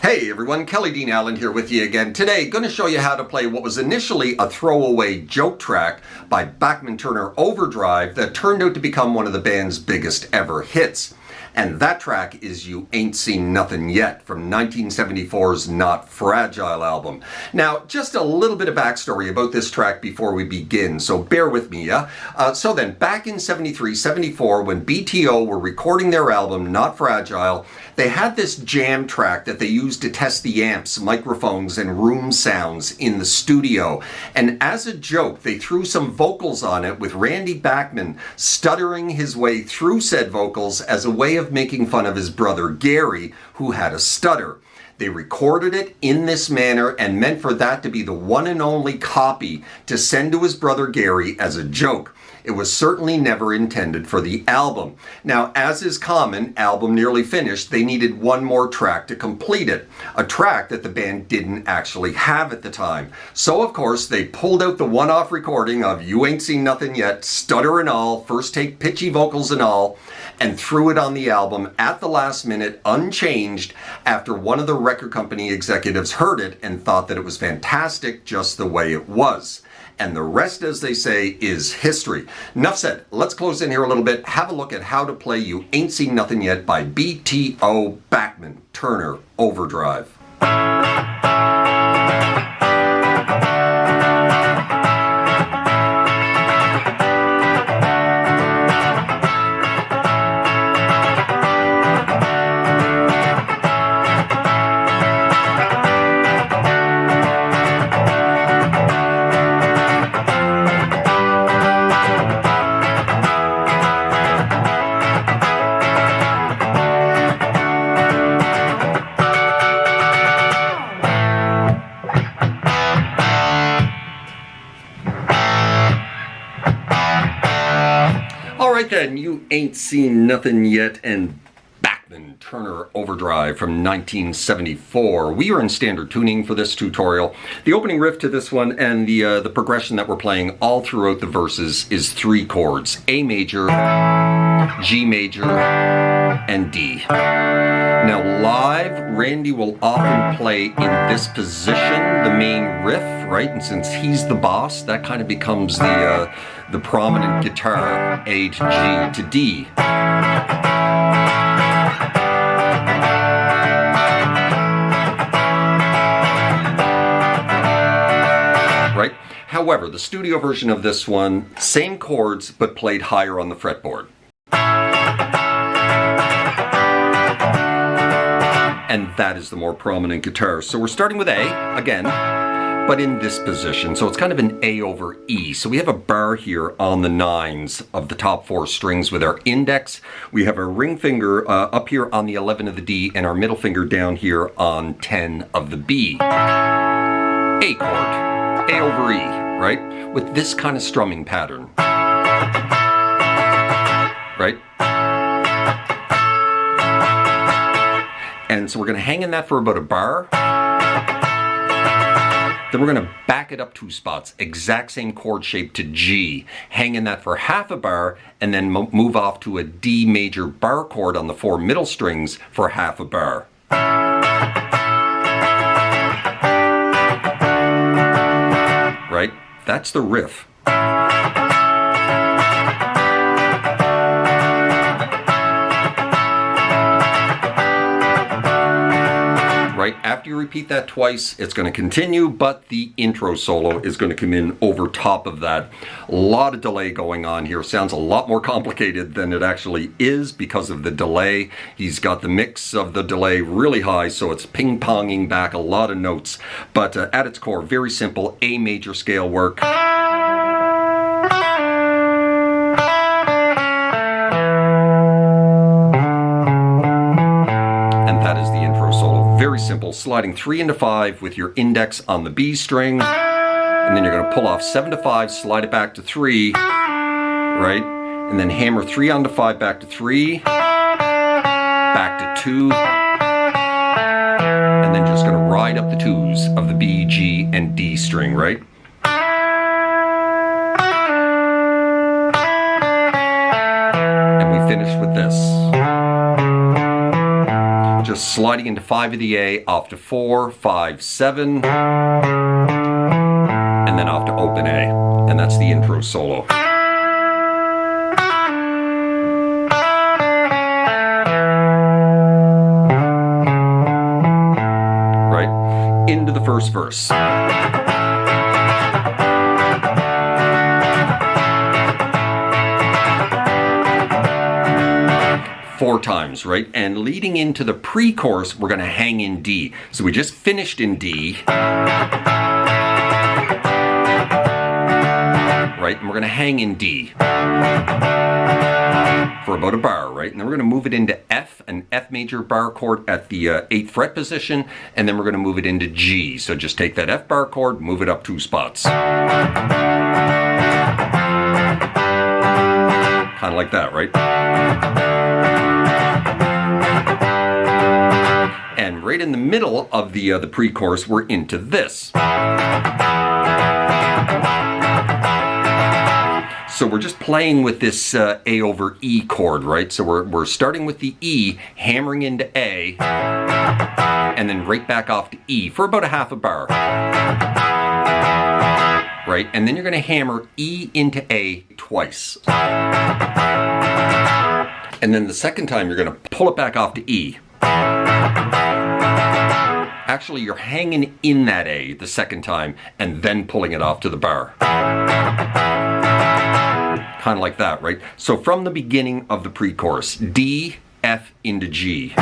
Hey everyone, Kelly Dean Allen here with you again. Today, going to show you how to play what was initially a throwaway joke track by Bachman Turner Overdrive that turned out to become one of the band's biggest ever hits. And that track is You Ain't Seen Nothing Yet from 1974's Not Fragile album. Now, just a little bit of backstory about this track before we begin, so bear with me, yeah? So then, back in 73, 74, when BTO were recording their album Not Fragile, they had this jam track that they used to test the amps, microphones, and room sounds in the studio. And as a joke, they threw some vocals on it with Randy Bachman stuttering his way through said vocals as a way of making fun of his brother Gary, who had a stutter. They recorded it in this manner and meant for that to be the one and only copy to send to his brother Gary as a joke. It was certainly never intended for the album. Now, as is common, album nearly finished, they needed one more track to complete it. A track that the band didn't actually have at the time. So, of course, they pulled out the one-off recording of You Ain't Seen Nothing Yet, stutter and all, first take pitchy vocals and all, and threw it on the album at the last minute, unchanged, after one of the record company executives heard it and thought that it was fantastic just the way it was. And the rest, as they say, is history. Enough said. Let's close in here a little bit. Have a look at how to play You Ain't Seen Nothing Yet by BTO Bachman Turner Overdrive. Alright then, You Ain't Seen Nothing Yet and Bachman Turner Overdrive from 1974. We are in standard tuning for this tutorial. The opening riff to this one and the progression that we're playing all throughout the verses is three chords: A major, G major, and D. Now live, Randy will often play in this position, the main riff, right? And since he's the boss, that kind of becomes the prominent guitar, A to G to D. Right? However, the studio version of this one, same chords, but played higher on the fretboard. And that is the more prominent guitar. So we're starting with A, again, but in this position. So it's kind of an A over E. So we have a bar here on the nines of the top four strings with our index. We have our ring finger up here on the 11 of the D and our middle finger down here on 10 of the B. A chord, A over E, right? With this kind of strumming pattern. Right? And so we're going to hang in that for about a bar. Then we're going to back it up two spots, exact same chord shape to G. Hang in that for half a bar, and then move off to a D major bar chord on the four middle strings for half a bar. Right? That's the riff. Right after you repeat that twice, it's going to continue, but the intro solo is going to come in over top of that. A lot of delay going on here. Sounds a lot more complicated than it actually is because of the delay. He's got the mix of the delay really high, so it's ping-ponging back a lot of notes. But at its core, very simple A major scale work. Very simple, sliding 3 into 5 with your index on the B string, and then you're going to pull off 7 to 5, slide it back to 3, right? And then hammer 3 onto 5 back to 3, back to 2, and then just going to ride up the 2s of the B, G, and D string, right? And we finish with this. just sliding into 5 of the A, off to 4, 5, 7, and then off to open A. And that's the intro solo. Right? Into the first verse. 4 times, right? And leading into the pre-chorus, we're going to hang in D. So we just finished in D. Right? And we're going to hang in D for about a bar, right? And then we're going to move it into F, an F major bar chord at the 8th fret position, and then we're going to move it into G. So just take that F bar chord, move it up 2 spots. Kind of like that, right? And right in the middle of the pre-chorus, we're into this. So we're just playing with this A over E chord, right? So we're starting with the E, hammering into A, and then right back off to E for about a half a bar. Right? And then you're going to hammer E into A twice. And then the second time you're going to pull it back off to E. Actually, you're hanging in that A the second time and then pulling it off to the bar. Kind of like that, right? So from the beginning of the pre-chorus, D, F into G.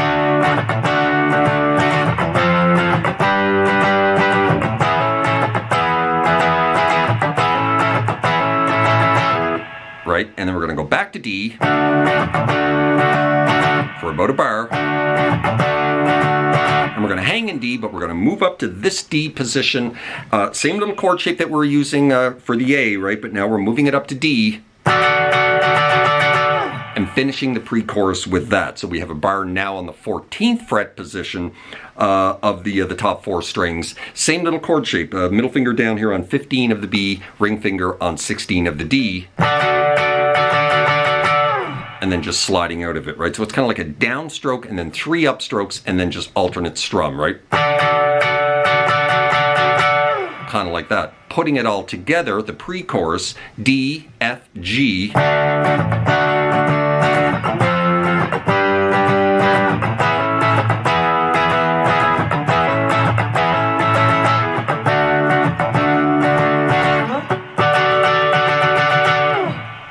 Right? And then we're going to go back to D for about a bar. And we're going to hang in D, but we're going to move up to this D position. Same little chord shape that we're using for the A, right? But now we're moving it up to D and finishing the pre-chorus with that. So we have a bar now on the 14th fret position of the top 4 strings. Same little chord shape. Middle finger down here on 15 of the B, ring finger on 16 of the D. And then just sliding out of it, right? So it's kind of like a downstroke and then 3 upstrokes and then just alternate strum, right? Kind of like that. Putting it all together, the pre-chorus, D, F, G.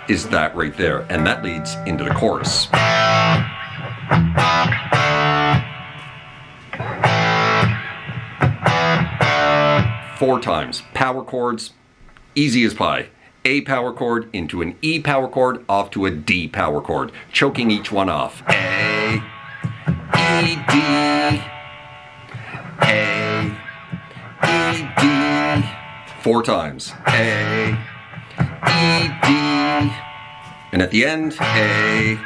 Is that right there, and that leads into the chorus. Four times. Power chords, easy as pie. A power chord into an E power chord, off to a D power chord, choking each one off. A, E, D, A, E, D. 4 times. A, E, D, and at the end, A, E.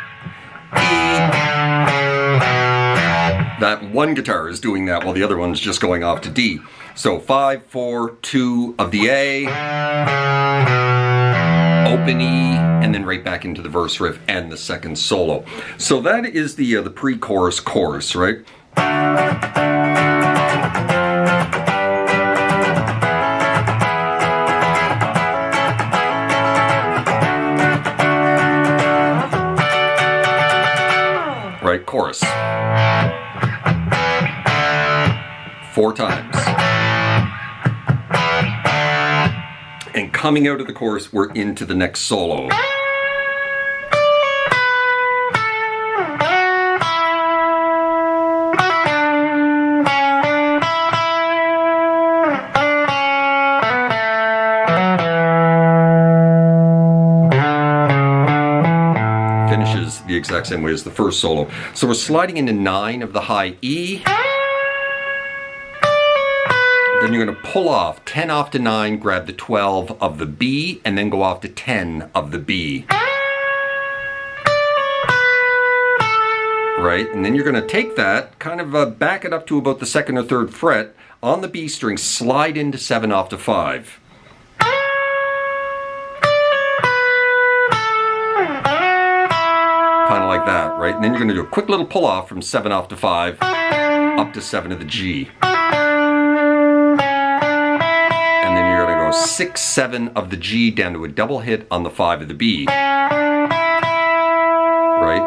That one guitar is doing that while the other one's just going off to D. So 5, 4, 2 of the A, open E, and then right back into the verse riff and the second solo. So that is the pre-chorus chorus, right? Right, chorus. 4 times. And coming out of the chorus, we're into the next solo. Finishes the exact same way as the first solo. So we're sliding into 9 of the high E. Then you're going to pull off 10 off to 9, grab the 12 of the B, and then go off to 10 of the B. Right? And then you're going to take that, kind of back it up to about the 2nd or 3rd fret on the B string, slide into 7 off to 5. Kind of like that, right? And then you're going to do a quick little pull off from 7 off to 5. up to 7 of the G. And then you're going to go 6, 7 of the G down to a double hit on the 5 of the B. Right?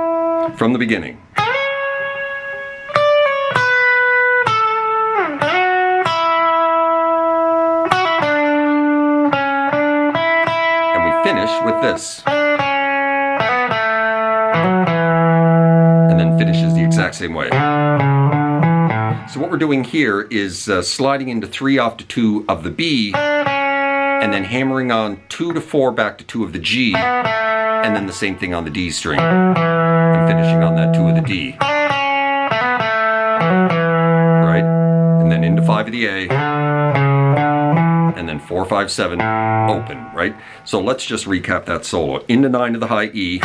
From the beginning. And we finish with this. And then finishes the exact same way. So what we're doing here is sliding into 3 off to 2 of the B, and then hammering on 2 to 4 back to 2 of the G, and then the same thing on the D string, and finishing on that 2 of the D. Right? And then into 5 of the A, and then 4, 5, 7, open, right? So let's just recap that solo. Into 9 of the high E,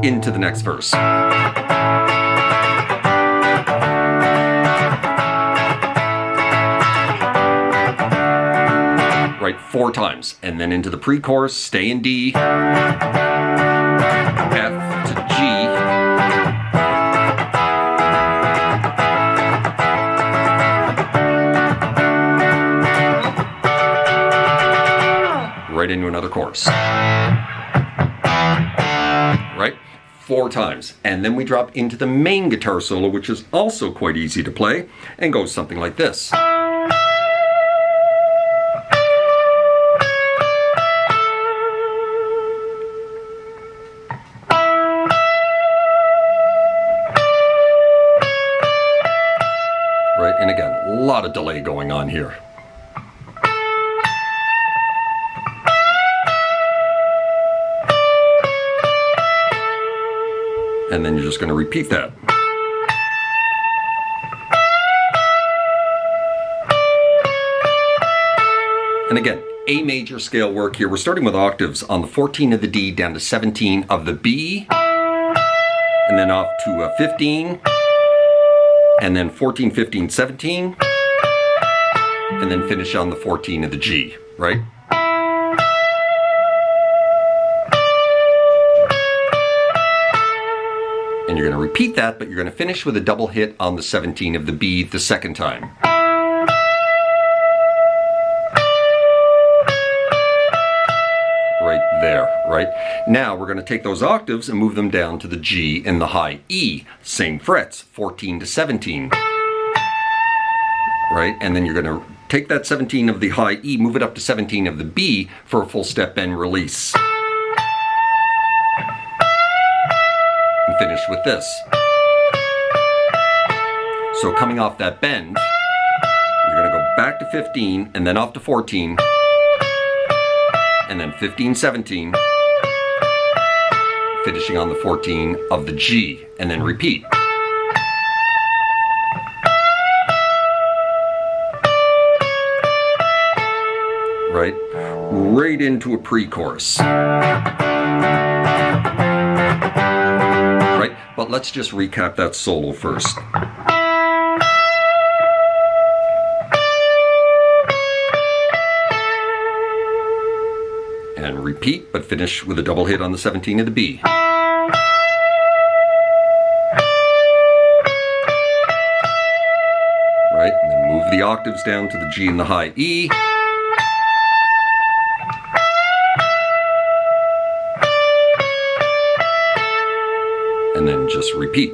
into the next verse. Right, 4 times, and then into the pre-chorus, stay in D, F to G, right into another chorus. Right? 4 times, and then we drop into the main guitar solo, which is also quite easy to play, and goes something like this. Right, and again, a lot of delay going on here. And then you're just going to repeat that. And again, A major scale work here. We're starting with octaves on the 14 of the D down to 17 of the B, and then off to 15, and then 14, 15, 17, and then finish on the 14 of the G, right? And you're going to repeat that, but you're going to finish with a double hit on the 17 of the B the second time. Right there, right? Now we're going to take those octaves and move them down to the G and the high E. Same frets, 14 to 17. Right? And then you're going to take that 17 of the high E, move it up to 17 of the B for a full step bend release. Finish with this. So coming off that bend, you're going to go back to 15 and then off to 14 and then 15, 17, finishing on the 14 of the G, and then repeat. Right? Right into a pre-chorus. Right? But let's just recap that solo first. And repeat, but finish with a double hit on the 17 of the B. Right? And then move the octaves down to the G and the high E. And then just repeat.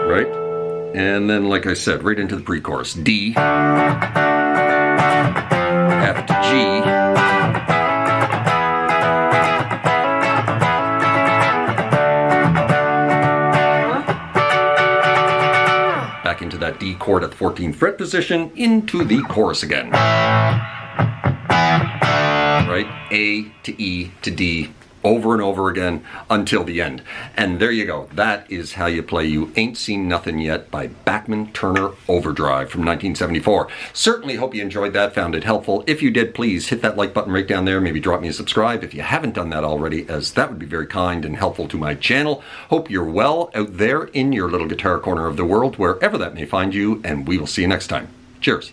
Right? And then, like I said, right into the pre-chorus. D, F to G, back into that D chord at the 14th fret position, into the chorus again. Right? A to E to D, over and over again until the end. And there you go. That is how you play You Ain't Seen Nothing Yet by Bachman Turner Overdrive from 1974. Certainly hope you enjoyed that, found it helpful. If you did, please hit that like button right down there. Maybe drop me a subscribe if you haven't done that already, as that would be very kind and helpful to my channel. Hope you're well out there in your little guitar corner of the world, wherever that may find you, and we will see you next time. Cheers.